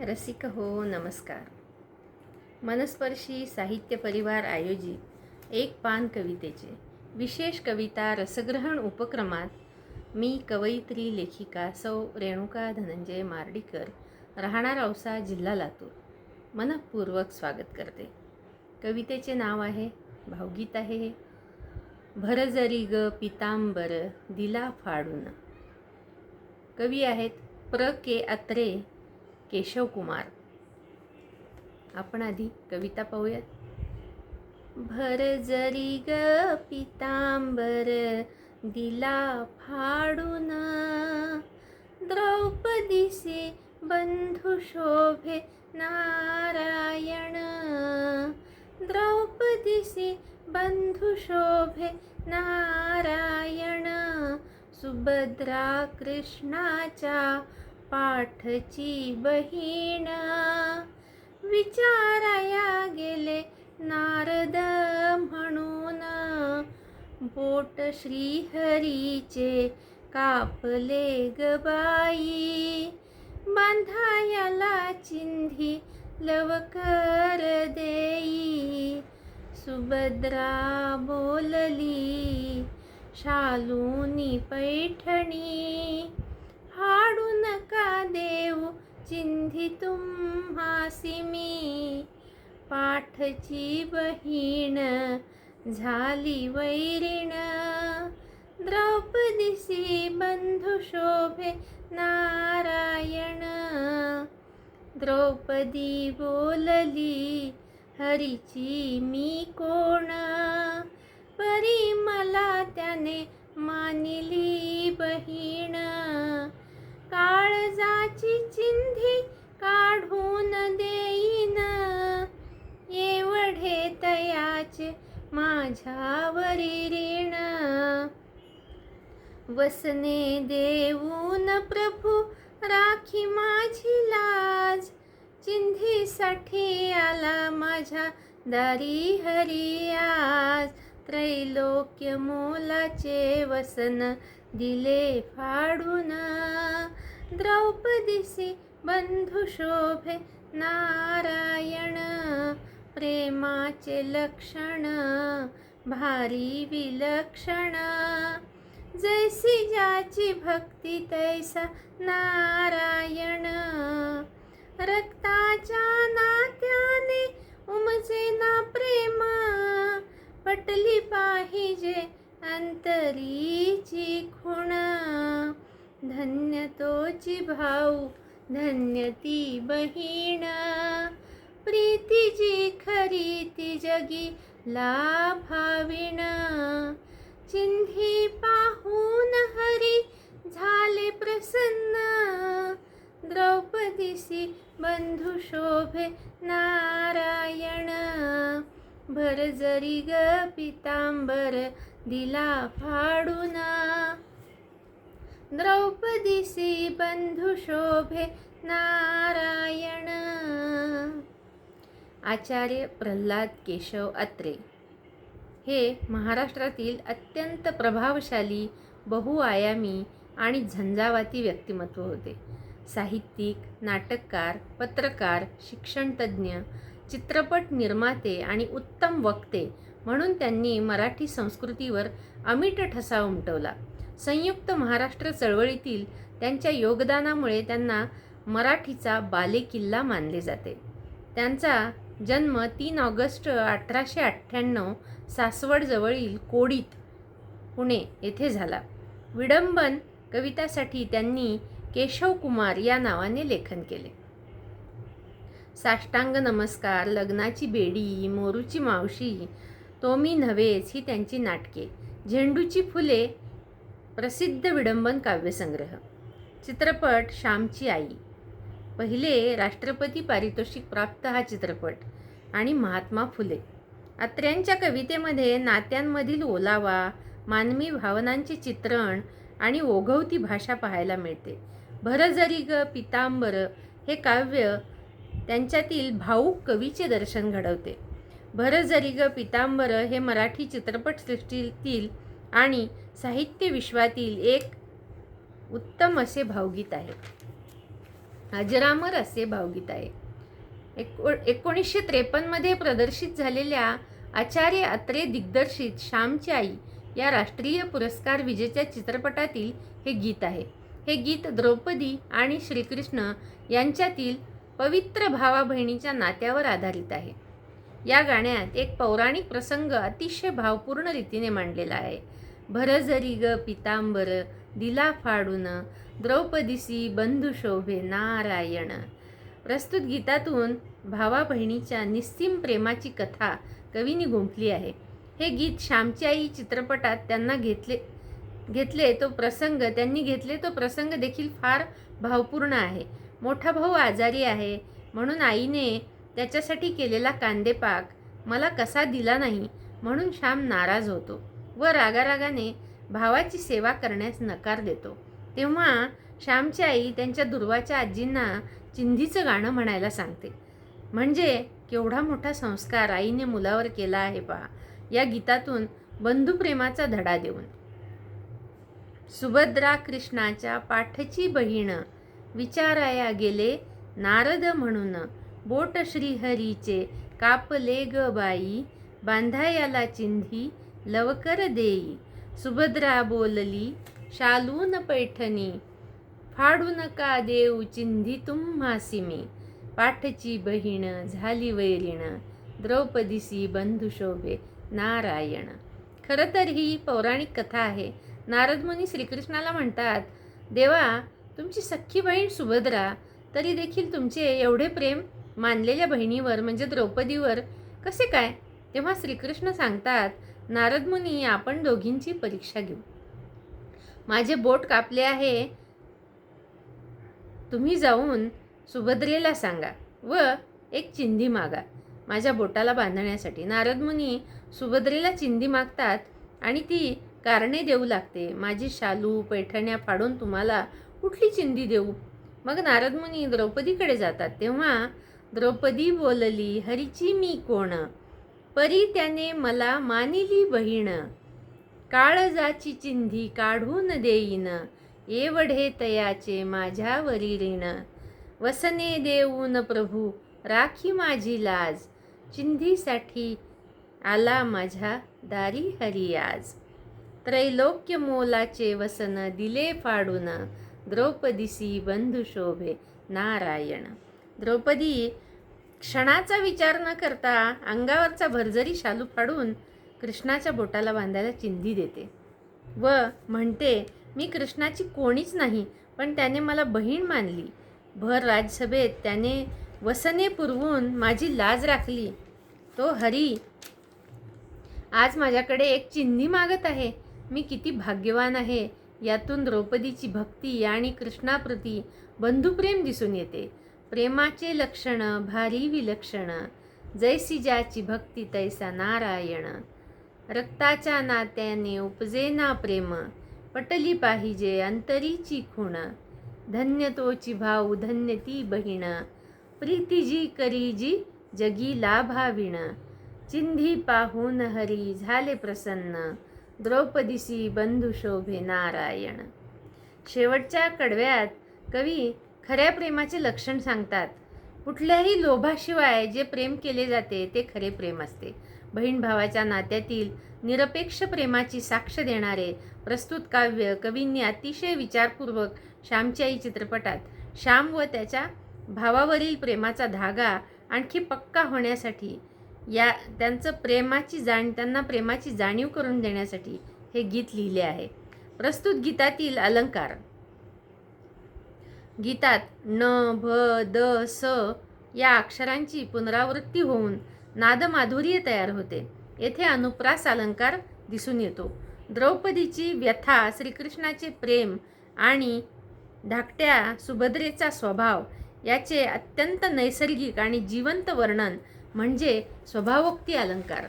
रसिक हो नमस्कार. मनस्पर्शी साहित्य परिवार आयोजित एक पान कवितेचे विशेष कविता रसग्रहण उपक्रमात मी कवयित्री लेखिका सौ रेणुका धनंजय मार्डीकर, राहणार औसा, जिल्हा लातूर, मनःपूर्वक स्वागत करते. कवितेचे नाव आहे, भावगीत आहे हे, भरजरी ग पितांबर दिला फाडून. कवी आहेत प्र के अत्रे, केशव कुमार. आपण आधी कविता पाहूयात. भरजरी ग पितांबर दिला फाडून, द्रौपदीसी बंधू शोभे नारायण. द्रौपदीसी बंधू शोभे नारायण, सुभद्रा कृष्णाच्या पाठची बहीण. विचाराया गेले नारद म्हणून, बोट श्रीहरीचे कापले ग बाई. बांधायाला चिंधी लवकर देई, सुभद्रा बोलली शालूनी पैठणी. फाडू नका देऊ चिंधी तुम्हासी मी, पाठची बहीण झाली वैरीण. द्रौपदीसी बंधू शोभे नारायण. द्रौपदी बोलली हरीची मी कोण, परी मला त्याने मानिली बहीण. काळजाची चिंधी काढून देईन, एवढे तयाचे माझ्यावरी ऋण. वसने देऊन प्रभू राखी माझी लाज, चिंधीसाठी आला माझ्या दारी हरी आज. त्रैलोक्य मोलाचे वसन दिले फाडून, द्रौपदीसी बंधू शोभे नारायण. प्रेमाचे लक्षण भारी विलक्षण, जैसी ज्याची भक्ती तैसा नारायण. रक्ताच्या नात्याने उमजे ना प्रेम, पटली पाहिजे अंतरीची खुण. धन्य तोची भाऊ धन्य ती बहीण, प्रीतीची खरी ती जगी लाभावीण. चिंधी पाहून हरी झाले प्रसन्न, द्रौपदीसी बंधू शोभे नारायण. भरजरी ग पितांबर दिला फाडून, द्रौपदीसी बंधू शोभे नारायण. आचार्य प्रल्हाद केशव अत्रे हे महाराष्ट्रातील अत्यंत प्रभावशाली, बहुआयामी आणि झंझावाती व्यक्तिमत्व होते. साहित्यिक, नाटककार, पत्रकार, शिक्षणतज्ज्ञ, चित्रपट निर्माते आणि उत्तम वक्ते म्हणून त्यांनी मराठी संस्कृतीवर अमिट ठसा उमटवला. संयुक्त महाराष्ट्र चळवळीतील त्यांच्या योगदानामुळे त्यांना मराठीचा बालेकिल्ला मानले जाते. त्यांचा जन्म 3 ऑगस्ट 1898 सासवडजवळील कोडीत, पुणे येथे झाला. विडंबन कवितासाठी त्यांनी केशव कुमार या नावाने लेखन केले. साष्टांग नमस्कार, लग्नाची बेडी, मोरूची मावशी, तो मी नव्हेच ही त्यांची नाटके. झेंडूची फुले प्रसिद्ध विडंबन काव्यसंग्रह. चित्रपट श्यामची आई, पहिले राष्ट्रपती पारितोषिक प्राप्त हा चित्रपट. आणि महात्मा फुले. अत्र्यांच्या कवितेमध्ये नात्यांमधील ओलावा, मानवी भावनांचे चित्रण आणि ओघवती भाषा पाहायला मिळते. भरजरी ग पितांबर हे काव्य त्यांच्यातील भाऊक कवीचे दर्शन घडवते. भरजरी ग पितांबर हे मराठी चित्रपटसृष्टीतील आणि साहित्य विश्वातील एक उत्तम असे भावगीत आहे. अजरामर असे भावगीत आहे. 1953 प्रदर्शित झालेल्या आचार्य अत्रे दिग्दर्शित श्यामची आई या राष्ट्रीय पुरस्कार विजेत्या चित्रपटातील हे गीत आहे. हे गीत द्रौपदी आणि श्रीकृष्ण यांच्यातील पवित्र भावा बहिणीच्या नात्यावर आधारित आहे. या गाण्यात एक पौराणिक प्रसंग अतिशय भावपूर्ण रीतीने मांडलेला आहे. भरजरी ग पितांबर दिला फाडून द्रौपदीसी बंधू शोभे नारायण. प्रस्तुत गीतातून भावा बहिणीच्या निस्सीम प्रेमाची कथा कवींनी गुंफली आहे. हे गीत श्यामची आई चित्रपटात त्यांनी घेतले तो प्रसंग देखील फार भावपूर्ण आहे. मोठा भाऊ आजारी आहे म्हणून आईने त्याच्यासाठी केलेला कांदेपाक मला कसा दिला नाही म्हणून श्याम नाराज होतो व रागारागाने भावाची सेवा करण्यास नकार देतो. तेव्हा श्यामची आई त्यांच्या दुर्वाच्या आजींना चिंधीचं गाणं म्हणायला सांगते. म्हणजे केवढा मोठा संस्कार आईने मुलावर केला आहे पहा या गीतातून बंधुप्रेमाचा धडा देऊन. सुभद्रा कृष्णाच्या पाठची बहीण विचाराया गेले नारद म्हणून बोट श्रीहरीचे कापले ग बाई बांधायाला चिंधी लवकर देई. सुभद्रा बोलली शालून पैठणी फाडू नका देऊ चिंधी तुम्हासी मी. पाठची बहीण झाली वैरीण द्रौपदीसी बंधू शोभे नारायण. खरं तर ही पौराणिक कथा आहे. नारद मुनी श्रीकृष्णाला म्हणतात, देवा तुमची सख्खी बहीण सुभद्रा तरी देखील तुमचे एवढे प्रेम मानलेल्या बहिणीवर म्हणजे द्रौपदीवर कसे काय? तेव्हा श्रीकृष्ण सांगतात, नारद मुनी आपण दोघींची परीक्षा घेऊ. माझे बोट कापले आहे, तुम्ही जाऊन सुभद्रेला सांगा व एक चिंधी मागा माझ्या बोटाला बांधण्यासाठी. नारद मुनी सुभद्रेला चिंधी मागतात आणि ती कारणे देऊ लागते. माझी शालू पैठण्या फाडून तुम्हाला कुठली चिंधी देऊ? मग नारद मुनी द्रौपदीकडे जातात. तेव्हा द्रौपदी बोलली हरीची मी कोण परी त्याने मला मानिली बहीण. काळजाची चिंधी काढून देईन एवढे तयाचे माझ्यावरी ऋण. वसने देऊन प्रभू राखी माझी लाज चिंधीसाठी आला माझ्या दारी हरी आज. त्रैलोक्य मोलाचे वसन दिले फाडून द्रौपदीसी बंधू शोभे नारायण. द्रौपदी क्षणाचा विचार न करता अंगावरचा भरजरी शालू फाडून कृष्णाच्या बोटाला बांधायला चिंधी देते व म्हणते, मी कृष्णाची कोणीच नाही पण त्याने मला बहीण मानली. भर राजसभेत त्याने वसने पुरवून माझी लाज राखली. तो हरी आज माझ्याकडे एक चिंधी मागत आहे. मी किती भाग्यवान आहे. यातून द्रौपदीची भक्ती आणि कृष्णाप्रती बंधुप्रेम दिसून येते. प्रेमाचे लक्षण भारी विलक्षण जैसी ज्याची भक्ती तैसा नारायण. रक्ताच्या नात्याने उपजेना प्रेम पटली पाहिजे अंतरीची खूण. धन्य तोची भाऊ धन्य ती बहीण प्रीती जी करी जी जगी लाभाविण. चिंधी पाहून हरी झाले प्रसन्न द्रौपदीसी बंधू शोभे नारायण. शेवटच्या कडव्यात कवी खऱ्या प्रेमाचे लक्षण सांगतात. कुठल्याही लोभाशिवाय जे प्रेम केले जाते ते खरे प्रेम असते. बहीण भावाच्या नात्यातील निरपेक्ष प्रेमाची साक्ष देणारे प्रस्तुत काव्य कवींनी अतिशय विचारपूर्वक श्यामची आई चित्रपटात श्याम व त्याच्या भावावरील प्रेमाचा धागा आणखी पक्का होण्यासाठी त्यांना प्रेमाची जाणीव करून देण्यासाठी हे गीत लिहिले आहे. प्रस्तुत गीतातील अलंकार गीतात न भ द स या अक्षरांची पुनरावृत्ती होऊन नादमाधुर्य तयार होते. येथे अनुप्रास अलंकार दिसून येतो. द्रौपदीची व्यथा, श्रीकृष्णाचे प्रेम आणि धाकट्या सुभद्रेचा स्वभाव याचे अत्यंत नैसर्गिक आणि जिवंत वर्णन म्हणजे स्वभावोक्ती अलंकार.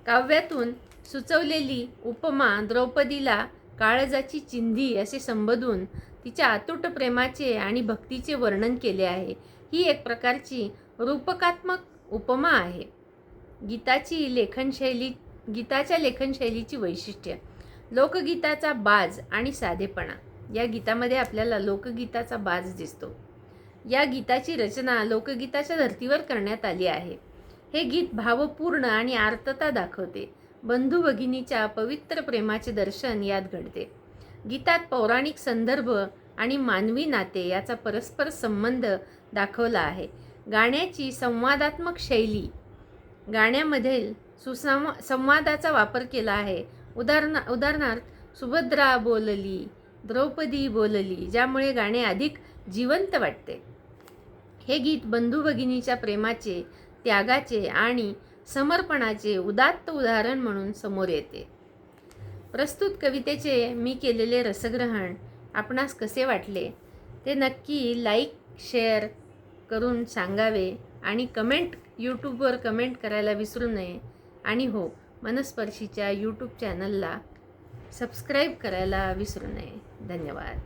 काव्यातून सुचवलेली उपमा द्रौपदीला काळजाची चिंधी असे संबोधून तिच्या अतूट प्रेमाचे आणि भक्तीचे वर्णन केले आहे. ही एक प्रकारची रूपकात्मक उपमा आहे. गीताच्या लेखनशैलीची वैशिष्ट्य लोकगीताचा बाज आणि साधेपणा. या गीतामध्ये आपल्याला लोकगीताचा बाज दिसतो. या गीताची रचना लोकगीताच्या धर्तीवर करण्यात आली आहे. हे गीत भावपूर्ण आणि आर्तता दाखवते. बंधू भगिनीच्या पवित्र प्रेमाचे दर्शन यात घडते. गीतात पौराणिक संदर्भ आणि मानवी नाते याचा परस्पर संबंध दाखवला आहे. गाण्याची संवादात्मक शैली, गाण्यामध्ये संवादाचा वापर केला आहे. उदाहरणार्थ सुभद्रा बोलली, द्रौपदी बोलली, ज्यामुळे गाणे अधिक जिवंत वाटते. हे गीत बंधू भगिनीच्या प्रेमाचे, त्यागाचे आणि समर्पणाचे उदात्त उदाहरण म्हणून समोर येते. प्रस्तुत कवितेचे मी केलेले रसग्रहण आपणास कसे वाटले ते नक्की लाईक शेअर करून सांगावे आणि यूट्यूबवर कमेंट करायला विसरू नये. आणि हो, मनस्पर्शीच्या यूट्यूब चॅनलला सबस्क्राईब करायला विसरू नये. धन्यवाद.